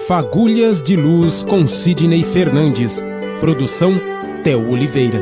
Fagulhas de Luz com Sidney Fernandes. Produção Theo Oliveira.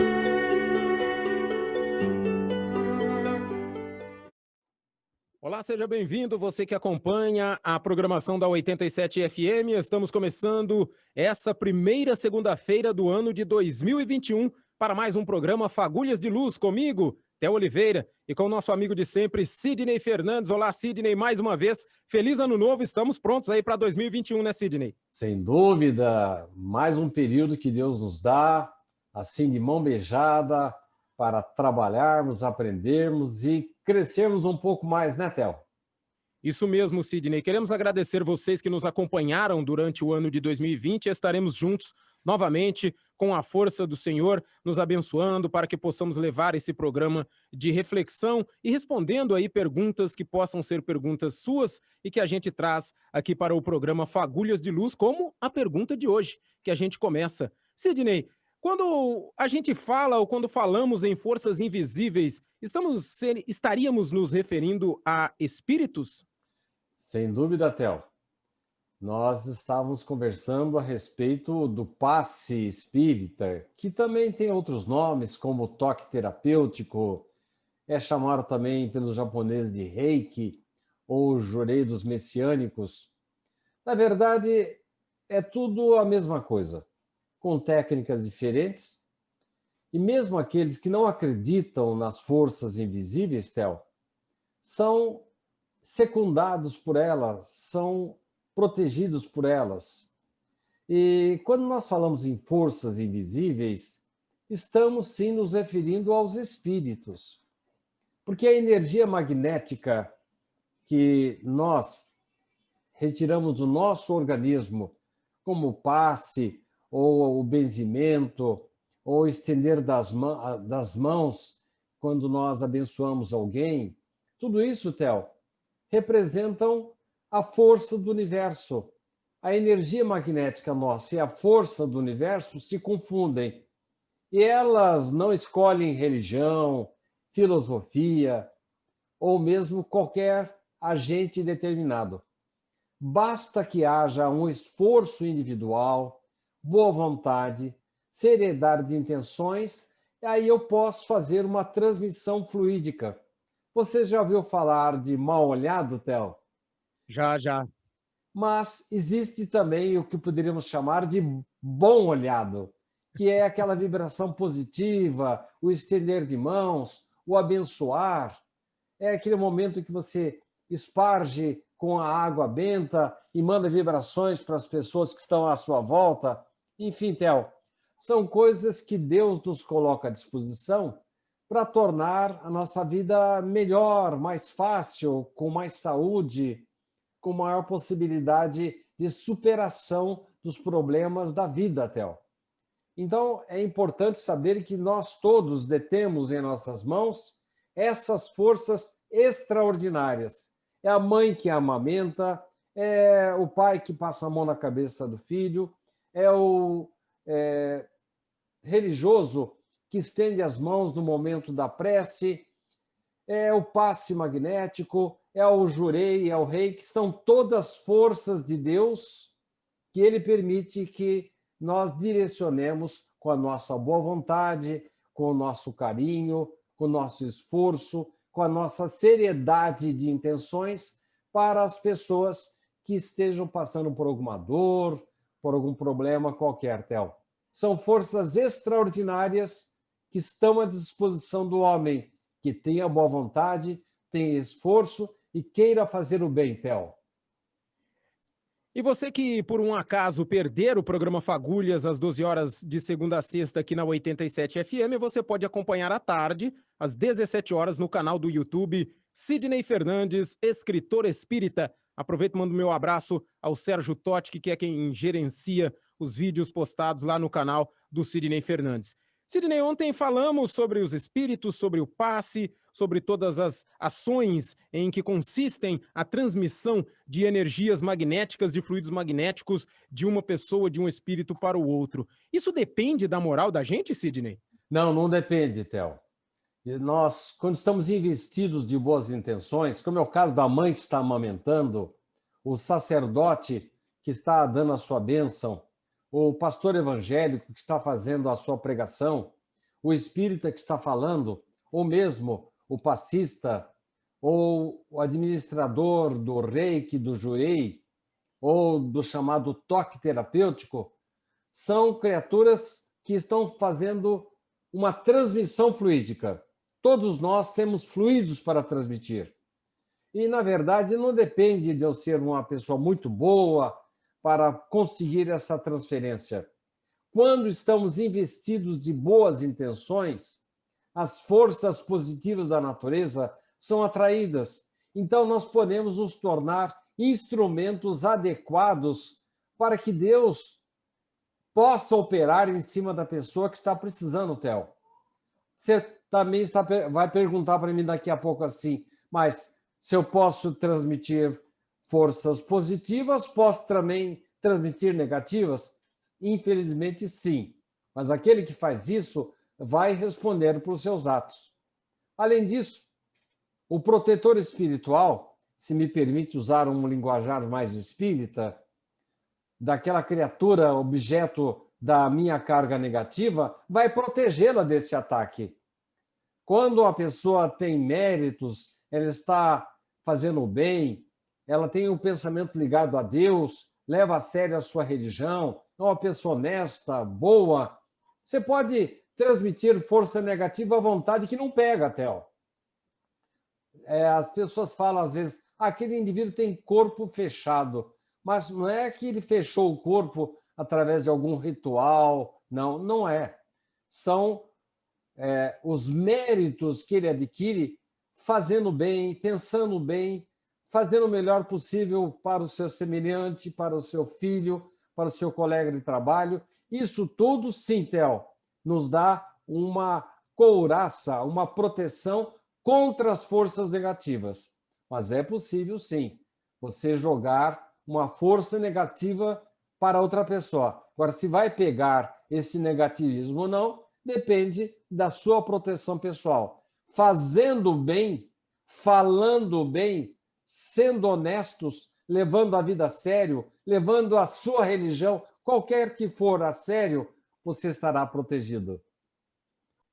Olá, seja bem-vindo, você que acompanha a programação da 87 FM. Estamos começando essa primeira segunda-feira do ano de 2021 para mais um programa Fagulhas de Luz comigo, Theo Oliveira, e com o nosso amigo de sempre, Sidney Fernandes. Olá, Sidney, mais uma vez. Feliz Ano Novo, estamos prontos aí para 2021, né, Sidney? Sem dúvida, mais um período que Deus nos dá, assim de mão beijada, para trabalharmos, aprendermos e crescermos um pouco mais, né, Theo? Isso mesmo, Sidney. Queremos agradecer vocês que nos acompanharam durante o ano de 2020 e estaremos juntos novamente com a força do Senhor, nos abençoando para que possamos levar esse programa de reflexão e respondendo aí perguntas que possam ser perguntas suas e que a gente traz aqui para o programa Fagulhas de Luz, como a pergunta de hoje, que a gente começa. Sidney, quando a gente fala ou quando falamos em forças invisíveis, estaríamos nos referindo a espíritos? Sem dúvida, Theo. Nós estávamos conversando a respeito do passe espírita, que também tem outros nomes, como toque terapêutico, é chamado também pelos japoneses de Reiki ou Jurei dos Messiânicos. Na verdade, é tudo a mesma coisa, com técnicas diferentes. E mesmo aqueles que não acreditam nas forças invisíveis, Theo, são secundados por elas, são protegidos por elas. E quando nós falamos em forças invisíveis, estamos sim nos referindo aos espíritos. Porque a energia magnética que nós retiramos do nosso organismo, como o passe, ou o benzimento, ou estender das mãos quando nós abençoamos alguém, tudo isso, Theo, representam a força do universo. A energia magnética nossa e a força do universo se confundem. E elas não escolhem religião, filosofia ou mesmo qualquer agente determinado. Basta que haja um esforço individual, boa vontade, seriedade de intenções, e aí eu posso fazer uma transmissão fluídica. Você já ouviu falar de mal-olhado, Theo? Já. Mas existe também o que poderíamos chamar de bom-olhado, que é aquela vibração positiva, o estender de mãos, o abençoar. É aquele momento que você esparge com a água benta e manda vibrações para as pessoas que estão à sua volta. Enfim, Theo, são coisas que Deus nos coloca à disposição para tornar a nossa vida melhor, mais fácil, com mais saúde, com maior possibilidade de superação dos problemas da vida, Theo. Então, é importante saber que nós todos detemos em nossas mãos essas forças extraordinárias. É a mãe que amamenta, é o pai que passa a mão na cabeça do filho, é o religioso que estende as mãos no momento da prece, é o passe magnético, é o jurei, é o rei, que são todas forças de Deus que ele permite que nós direcionemos com a nossa boa vontade, com o nosso carinho, com o nosso esforço, com a nossa seriedade de intenções para as pessoas que estejam passando por alguma dor, por algum problema qualquer, Theo. São forças extraordinárias que estão à disposição do homem que tenha boa vontade, tenha esforço e queira fazer o bem, Theo. E você que, por um acaso, perder o programa Fagulhas às 12 horas de segunda a sexta aqui na 87 FM, você pode acompanhar à tarde, às 17 horas, no canal do YouTube Sidney Fernandes, escritor espírita. Aproveito e mando meu abraço ao Sérgio Totti, que é quem gerencia os vídeos postados lá no canal do Sidney Fernandes. Sidney, ontem falamos sobre os espíritos, sobre o passe, sobre todas as ações em que consistem a transmissão de energias magnéticas, de fluidos magnéticos de uma pessoa, de um espírito para o outro. Isso depende da moral da gente, Sidney? Não depende, Theo. Nós, quando estamos investidos de boas intenções, como é o caso da mãe que está amamentando, o sacerdote que está dando a sua bênção, o pastor evangélico que está fazendo a sua pregação, o espírita que está falando, ou mesmo o passista, ou o administrador do reiki, do jurei, ou do chamado toque terapêutico, são criaturas que estão fazendo uma transmissão fluídica. Todos nós temos fluidos para transmitir. E, na verdade, não depende de eu ser uma pessoa muito boa para conseguir essa transferência. Quando estamos investidos de boas intenções, as forças positivas da natureza são atraídas. Então, nós podemos nos tornar instrumentos adequados para que Deus possa operar em cima da pessoa que está precisando, Theo. Você também vai perguntar para mim daqui a pouco assim, mas se eu posso transmitir forças positivas, posso também transmitir negativas? Infelizmente, sim. Mas aquele que faz isso vai responder por seus atos. Além disso, o protetor espiritual, se me permite usar um linguajar mais espírita, daquela criatura, objeto da minha carga negativa, vai protegê-la desse ataque. Quando a pessoa tem méritos, ela está fazendo o bem, ela tem um pensamento ligado a Deus, leva a sério a sua religião, é uma pessoa honesta, boa, você pode transmitir força negativa à vontade que não pega, Theo. As pessoas falam às vezes, aquele indivíduo tem corpo fechado, mas não é que ele fechou o corpo através de algum ritual, não, não é. São os méritos que ele adquire fazendo bem, pensando bem, fazendo o melhor possível para o seu semelhante, para o seu filho, para o seu colega de trabalho. Isso tudo, sim, Theo, nos dá uma couraça, uma proteção contra as forças negativas. Mas é possível, sim, você jogar uma força negativa para outra pessoa. Agora, se vai pegar esse negativismo ou não, depende da sua proteção pessoal. Fazendo bem, falando bem, sendo honestos, levando a vida a sério, levando a sua religião, qualquer que for a sério, você estará protegido.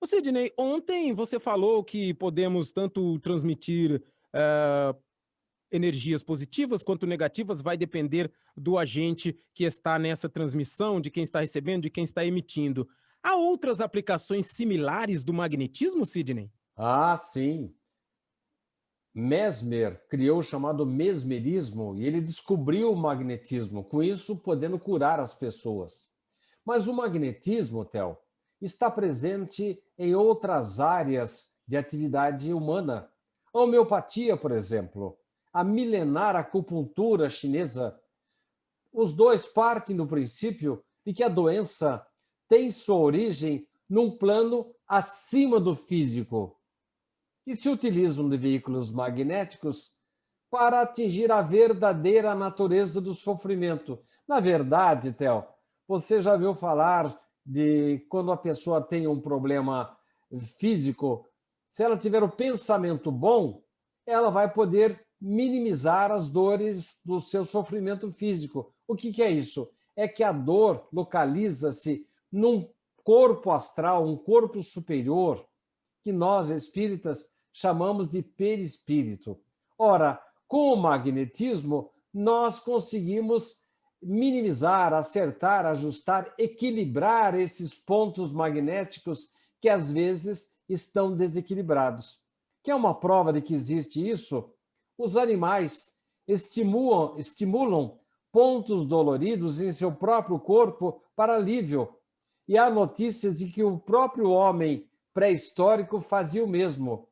Ô Sidney, ontem você falou que podemos tanto transmitir energias positivas quanto negativas, vai depender do agente que está nessa transmissão, de quem está recebendo, de quem está emitindo. Há outras aplicações similares do magnetismo, Sidney? Ah, sim. Mesmer criou o chamado mesmerismo e ele descobriu o magnetismo, com isso podendo curar as pessoas. Mas o magnetismo, Theo, está presente em outras áreas de atividade humana. A homeopatia, por exemplo, a milenar acupuntura chinesa. Os dois partem do princípio de que a doença tem sua origem num plano acima do físico e se utilizam de veículos magnéticos para atingir a verdadeira natureza do sofrimento. Na verdade, Theo, você já ouviu falar de quando a pessoa tem um problema físico, se ela tiver o pensamento bom, ela vai poder minimizar as dores do seu sofrimento físico. O que é isso? É que a dor localiza-se num corpo astral, um corpo superior, que nós, espíritas, chamamos de perispírito. Ora, com o magnetismo, nós conseguimos minimizar, acertar, ajustar, equilibrar esses pontos magnéticos que às vezes estão desequilibrados. Quer uma prova de que existe isso? Os animais estimulam pontos doloridos em seu próprio corpo para alívio. E há notícias de que o próprio homem pré-histórico fazia o mesmo.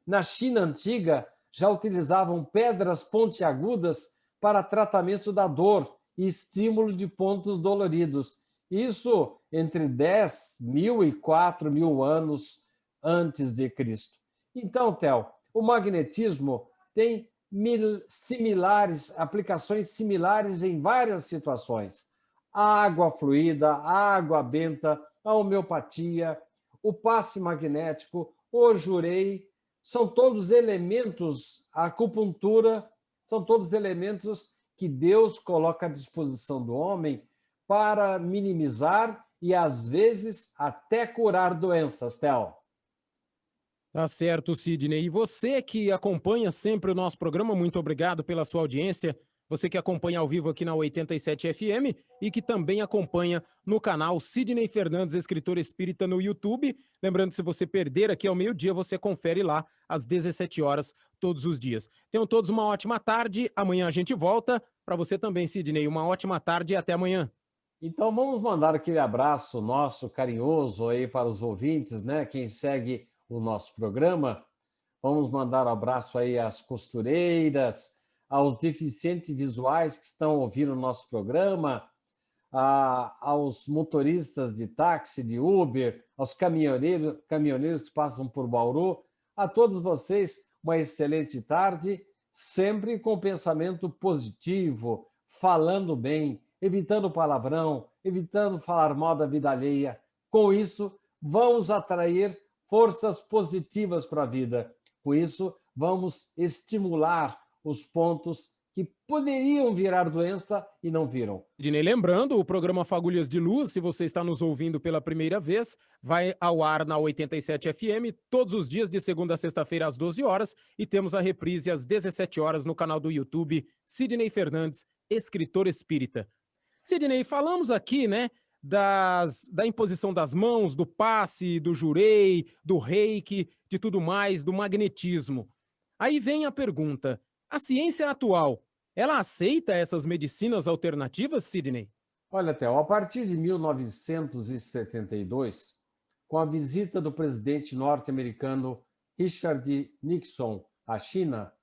Na China antiga, já utilizavam pedras pontiagudas para tratamento da dor e estímulo de pontos doloridos. Isso entre 10.000 e 4.000 anos antes de Cristo. Então, Theo, o magnetismo tem aplicações similares em várias situações. A água fluida, a água benta, a homeopatia, o passe magnético, o jurei, são todos elementos, a acupuntura, são todos elementos que Deus coloca à disposição do homem para minimizar e, às vezes, até curar doenças, Theo. Tá certo, Sidney. E você que acompanha sempre o nosso programa, muito obrigado pela sua audiência. Você que acompanha ao vivo aqui na 87 FM e que também acompanha no canal Sidney Fernandes, escritor espírita no YouTube. Lembrando que se você perder aqui ao meio-dia, você confere lá às 17 horas todos os dias. Tenham todos uma ótima tarde. Amanhã a gente volta. Para você também, Sidney, uma ótima tarde e até amanhã. Então vamos mandar aquele abraço nosso carinhoso aí para os ouvintes, né? Quem segue o nosso programa. Vamos mandar um abraço aí às costureiras, aos deficientes visuais que estão ouvindo o nosso programa, aos motoristas de táxi, de Uber, aos caminhoneiros que passam por Bauru. A todos vocês, uma excelente tarde, sempre com pensamento positivo, falando bem, evitando palavrão, evitando falar mal da vida alheia. Com isso, vamos atrair forças positivas para a vida. Com isso, vamos estimular os pontos que poderiam virar doença e não viram. Sidney, lembrando, o programa Fagulhas de Luz, se você está nos ouvindo pela primeira vez, vai ao ar na 87 FM todos os dias de segunda a sexta-feira às 12 horas e temos a reprise às 17 horas no canal do YouTube Sidney Fernandes, escritor espírita. Sidney, falamos aqui, né, da imposição das mãos, do passe, do jurei, do reiki, de tudo mais, do magnetismo. Aí vem a pergunta, a ciência atual, ela aceita essas medicinas alternativas, Sidney? Olha, Theo, a partir de 1972, com a visita do presidente norte-americano Richard Nixon à China,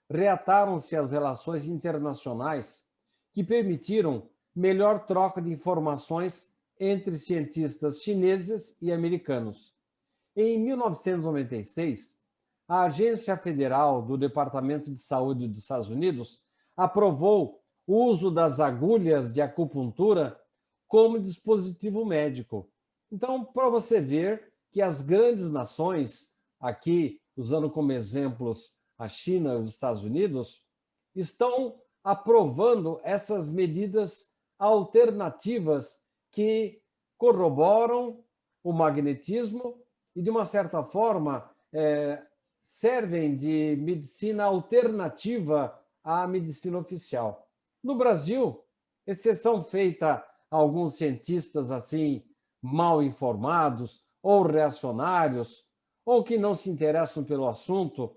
reataram-se as relações internacionais que permitiram melhor troca de informações entre cientistas chineses e americanos. Em 1996, a Agência Federal do Departamento de Saúde dos Estados Unidos aprovou o uso das agulhas de acupuntura como dispositivo médico. Então, para você ver que as grandes nações, aqui usando como exemplos a China e os Estados Unidos, estão aprovando essas medidas alternativas que corroboram o magnetismo e, de uma certa forma, servem de medicina alternativa à medicina oficial. No Brasil, exceção feita a alguns cientistas assim mal informados ou reacionários, ou que não se interessam pelo assunto,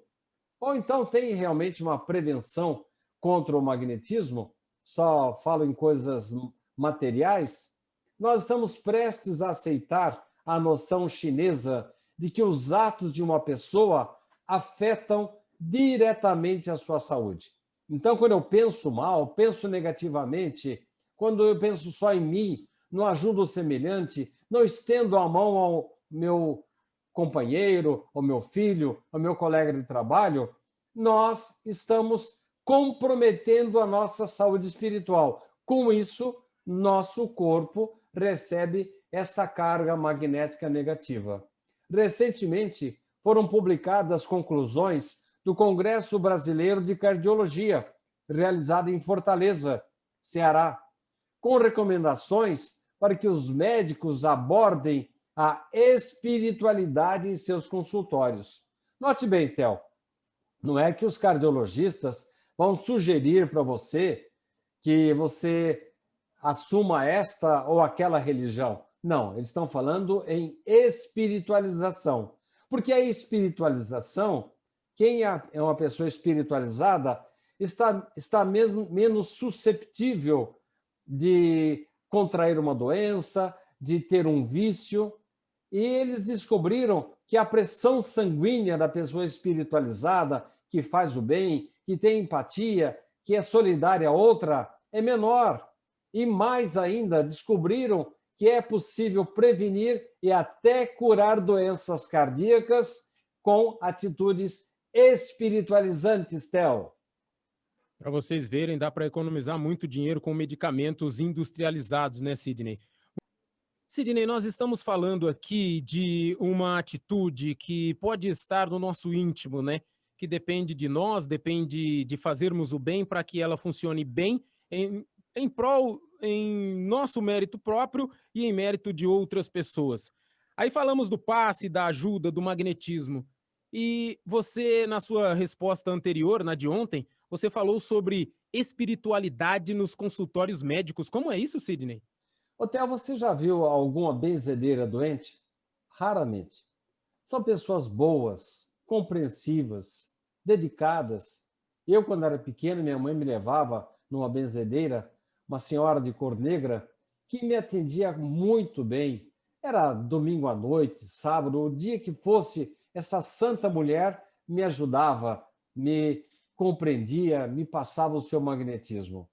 ou então tem realmente uma prevenção contra o magnetismo, só falo em coisas materiais, nós estamos prestes a aceitar a noção chinesa de que os atos de uma pessoa afetam diretamente a sua saúde. Então, quando eu penso mal, penso negativamente, quando eu penso só em mim, não ajudo o semelhante, não estendo a mão ao meu companheiro, ao meu filho, ao meu colega de trabalho, nós estamos comprometendo a nossa saúde espiritual. Com isso, nosso corpo recebe essa carga magnética negativa. Recentemente, foram publicadas conclusões do Congresso Brasileiro de Cardiologia, realizado em Fortaleza, Ceará, com recomendações para que os médicos abordem a espiritualidade em seus consultórios. Note bem, Theo, não é que os cardiologistas vão sugerir para você que você assuma esta ou aquela religião. Não, eles estão falando em espiritualização. Porque a espiritualização, quem é uma pessoa espiritualizada, está menos susceptível de contrair uma doença, de ter um vício. E eles descobriram que a pressão sanguínea da pessoa espiritualizada, que faz o bem, que tem empatia, que é solidária a outra, é menor. E mais ainda, descobriram que é possível prevenir e até curar doenças cardíacas com atitudes espiritualizantes, Theo. Para vocês verem, dá para economizar muito dinheiro com medicamentos industrializados, né, Sidney? Sidney, nós estamos falando aqui de uma atitude que pode estar no nosso íntimo, né? que depende de nós, depende de fazermos o bem para que ela funcione bem em prol, em nosso mérito próprio e em mérito de outras pessoas. Aí falamos do passe, da ajuda, do magnetismo. E você, na sua resposta anterior, na de ontem, você falou sobre espiritualidade nos consultórios médicos. Como é isso, Sidney? Ô, Theo, você já viu alguma benzedeira doente? Raramente. São pessoas boas, compreensivas, dedicadas. Eu, quando era pequeno, minha mãe me levava numa benzedeira, uma senhora de cor negra, que me atendia muito bem. Era domingo à noite, sábado, o dia que fosse, essa santa mulher me ajudava, me compreendia, me passava o seu magnetismo.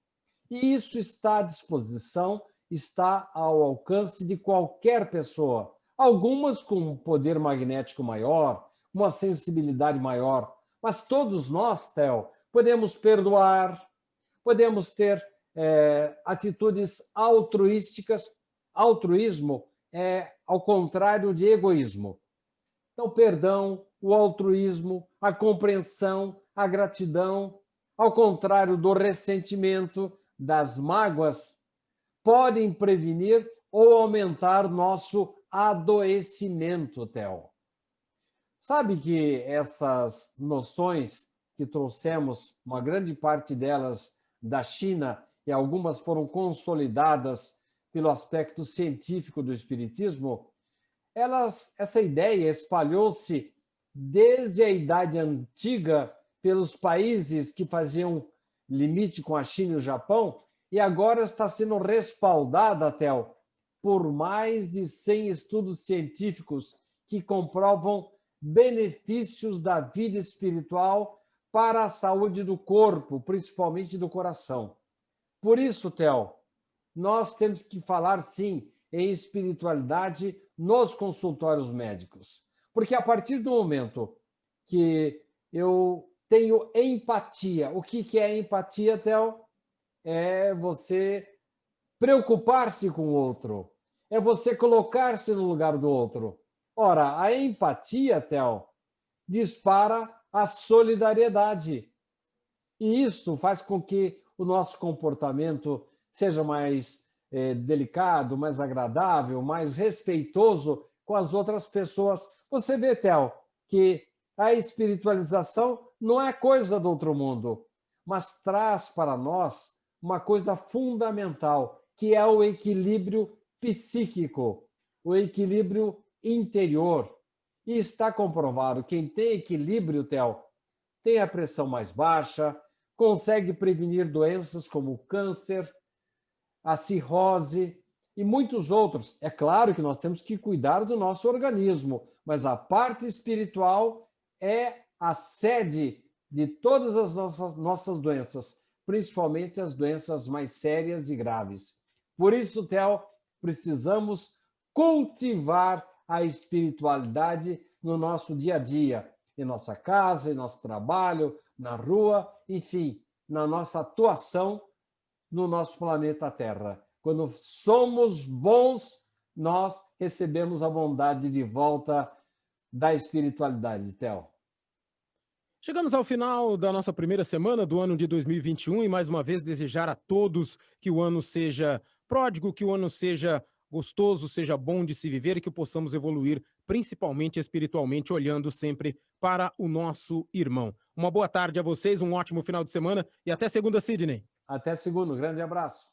E isso está à disposição, está ao alcance de qualquer pessoa. Algumas com um poder magnético maior, uma sensibilidade maior, mas todos nós, Theo, podemos perdoar, podemos ter atitudes altruísticas. Altruísmo é ao contrário de egoísmo. Então, perdão, o altruísmo, a compreensão, a gratidão, ao contrário do ressentimento, das mágoas, podem prevenir ou aumentar nosso adoecimento, Theo. Sabe que essas noções que trouxemos, uma grande parte delas da China, e algumas foram consolidadas pelo aspecto científico do espiritismo, essa ideia espalhou-se desde a Idade Antiga pelos países que faziam limite com a China e o Japão, e agora está sendo respaldada, Theo, por mais de 100 estudos científicos que comprovam benefícios da vida espiritual para a saúde do corpo, principalmente do coração. Por isso, Theo, nós temos que falar, sim, em espiritualidade nos consultórios médicos. Porque a partir do momento que eu tenho empatia, o que é empatia, Theo? É você preocupar-se com o outro, é você colocar-se no lugar do outro. Ora, a empatia, Theo, dispara a solidariedade. E isso faz com que o nosso comportamento seja mais delicado, mais agradável, mais respeitoso com as outras pessoas. Você vê, Theo, que a espiritualização não é coisa do outro mundo, mas traz para nós uma coisa fundamental, que é o equilíbrio psíquico, o equilíbrio interior. E está comprovado, quem tem equilíbrio, Theo, tem a pressão mais baixa, consegue prevenir doenças como o câncer, a cirrose e muitos outros. É claro que nós temos que cuidar do nosso organismo, mas a parte espiritual é a sede de todas as nossas doenças, principalmente as doenças mais sérias e graves. Por isso, Theo, precisamos cultivar a espiritualidade no nosso dia a dia, em nossa casa, em nosso trabalho, na rua, enfim, na nossa atuação no nosso planeta Terra. Quando somos bons, nós recebemos a bondade de volta da espiritualidade, Theo. Chegamos ao final da nossa primeira semana do ano de 2021 e mais uma vez desejar a todos que o ano seja pródigo, que o ano seja gostoso, seja bom de se viver e que possamos evoluir principalmente espiritualmente, olhando sempre para o nosso irmão. Uma boa tarde a vocês, um ótimo final de semana e até segunda, Sidney. Até segunda, grande abraço.